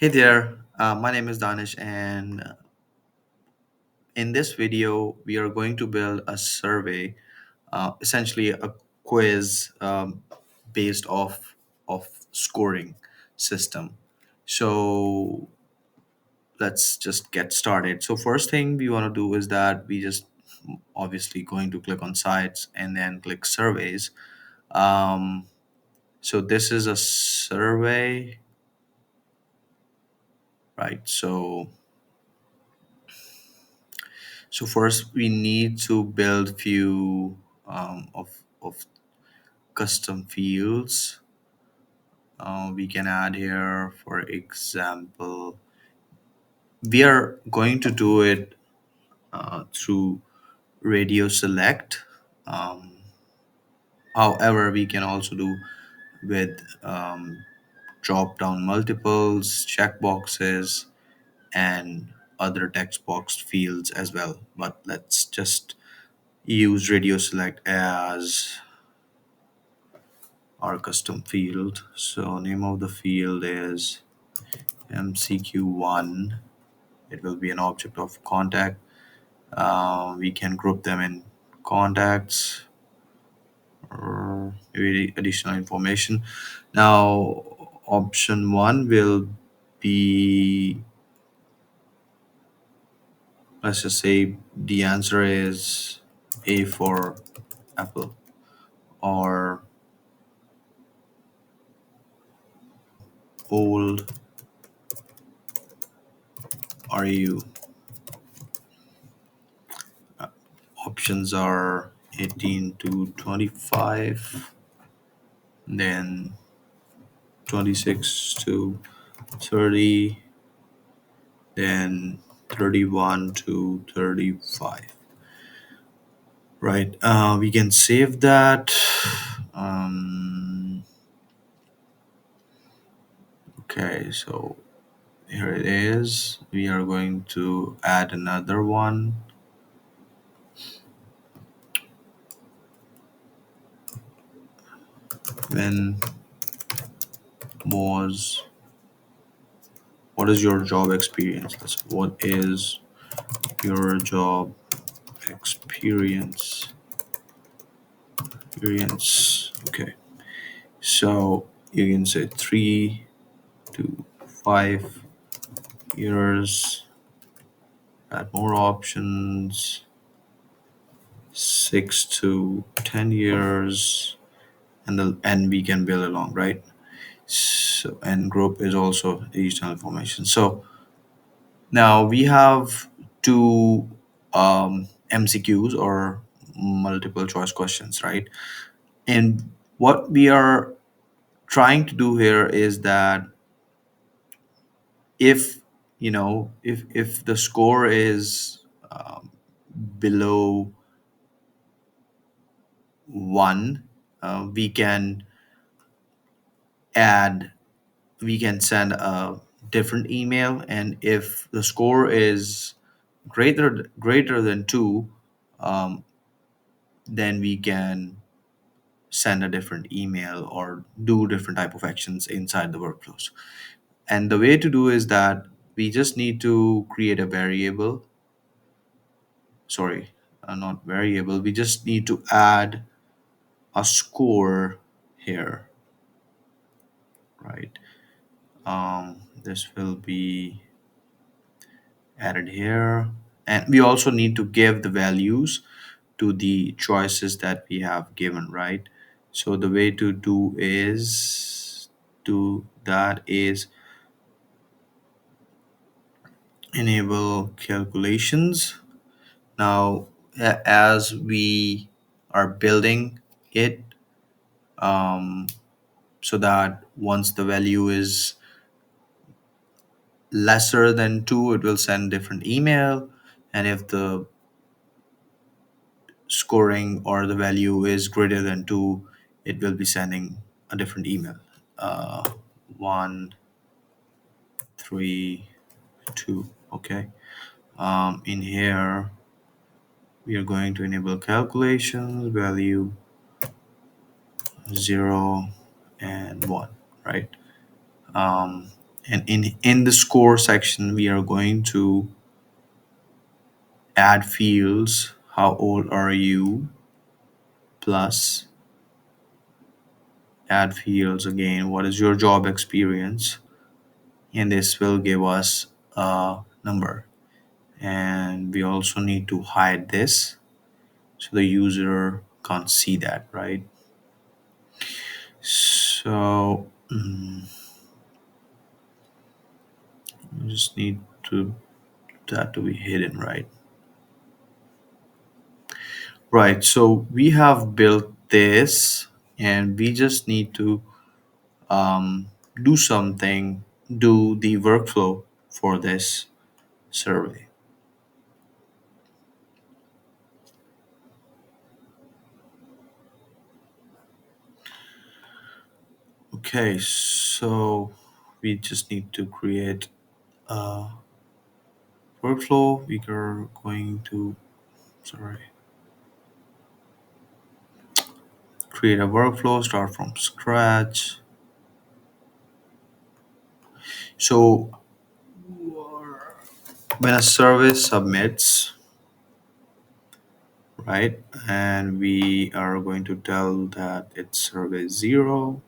Hey there, my name is Danish, and in this video, we are going to build a survey, essentially a quiz based off scoring system. So let's just get started. So first thing we want to do is that we just obviously going to click on sites and then click surveys. Um, so this is a survey, right? So first we need to build few of custom fields. We can add here, for example, we are going to do it through radio select. Um, However, we can also do with drop down multiples, checkboxes, and other text box fields as well. But let's just use radio select as our custom field. So name of the field is MCQ1. It will be an object of contact. We can group them in contacts or maybe additional information. Now, option one will be, let's just say the answer is A for apple, or old are you. Options are 18 to 25, then 26 to 30, then 31 to 35. Right. We can save that. Um, okay, so here it is. We are going to add another one. When was what is your job experience? What is your job experience? Experience. Okay. So you can say 3 to 5 years, add more options, 6 to 10 years, and we can build along, right? So and group is also additional information. So now we have two MCQs or multiple choice questions, right? And what we are trying to do here is that if if the score is below 1, we can add we can send a different email, and if the score is greater than 2, um, then we can send a different email or do different type of actions inside the workflows. And the way to do is that we just need to create a variable. Sorry, not variable. We just need to add a score here, right? This will be added here, and we also need to give the values to the choices that we have given, right? So the way to do that is enable calculations. Now, as we are building it, um, so that once the value is lesser than 2, it will send different email, and if the scoring or the value is greater than 2, it will be sending a different email. 1 3 2. Okay. In here we are going to enable calculations, value 0 and 1, right? And in the score section, we are going to add fields. How old are you? Plus add fields again. What is your job experience? And this will give us a number. And we also need to hide this so the user can't see that, right? So we just need to that to be hidden, right? Right. So we have built this, and we just need to um, do something, do the workflow for this survey. Okay, so we just need to create a workflow. We are going to, sorry, create a workflow, start from scratch. So when a service submits, right, and we are going to tell that it's survey 0.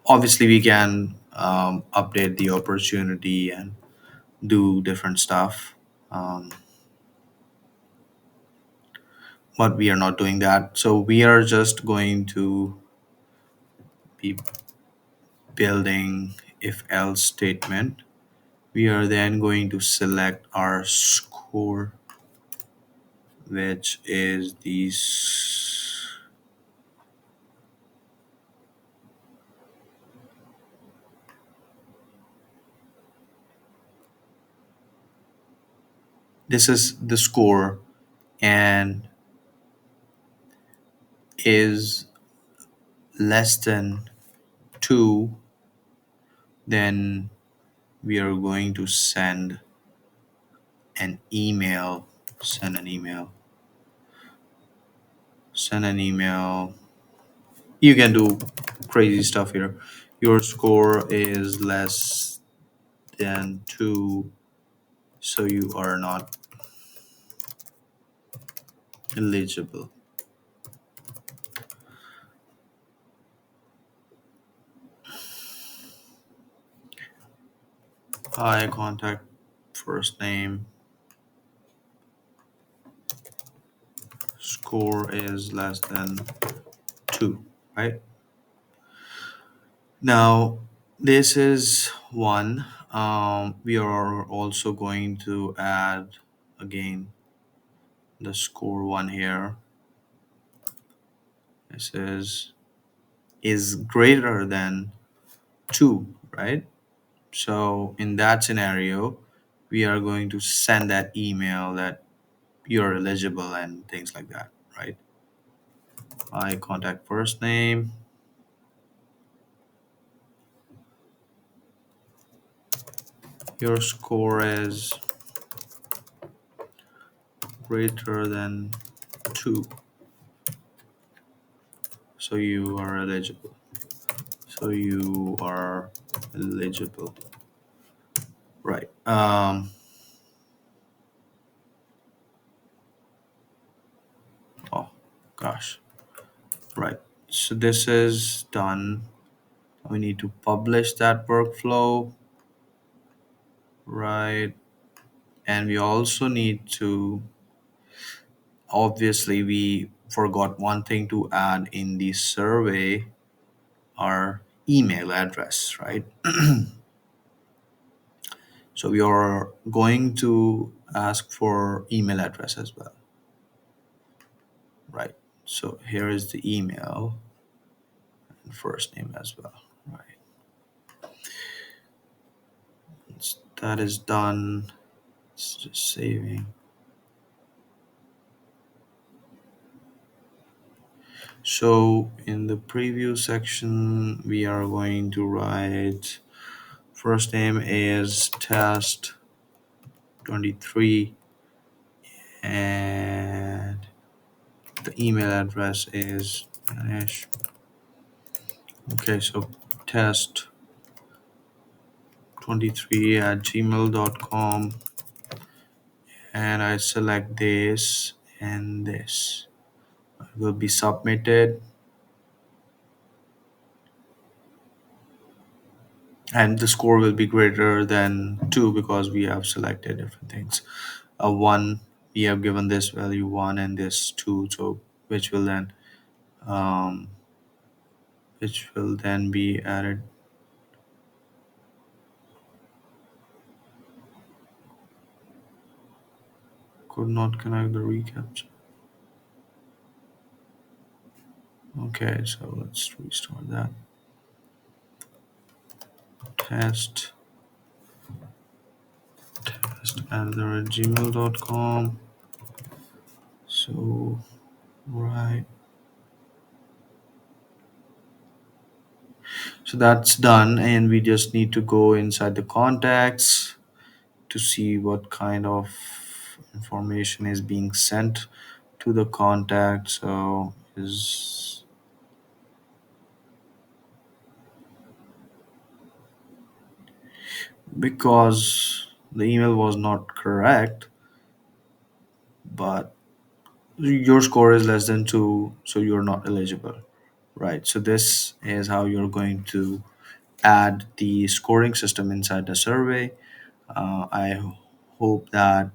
Obviously, we can update the opportunity and do different stuff. Um, but we are not doing that. So we are just going to be building if else statement. We are then going to select our score, which is this is the score, and is less than 2, then we are going to an email send an email send an email. You can do crazy stuff here. Your score is less than 2, so you are not eligible. I contact first name, score is less than 2, right? Now, this is one. We are also going to add again the score one here. This is greater than 2, right? So in that scenario, we are going to send that email that you're eligible and things like that, right? I contact first name, your score is greater than 2, so you are eligible. So you are eligible, right? Oh gosh, right. So this is done. We need to publish that workflow, right? And we also need to, obviously, we forgot one thing to add in the survey, our email address, right? So we are going to ask for email address as well, right? So here is the email and first name as well, right? That is done. It's just saving. So in the preview section, we are going to write first name is test 23, and the email address is Ganesh. Okay, so test 23 at gmail.com, and I select this and this. It will be submitted, and the score will be greater than 2 because we have selected different things. A 1, we have given this value 1 and this 2, so which will then um, be added. Could not connect the recaptcha. Okay, so let's restart that. Test at gmail.com. So right, so that's done, and we just need to go inside the contacts to see what kind of information is being sent to the contact. So is because the email was not correct, but your score is less than 2, so you're not eligible, right? So this is how you're going to add the scoring system inside the survey. I hope that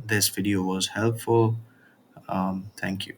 this video was helpful. Thank you.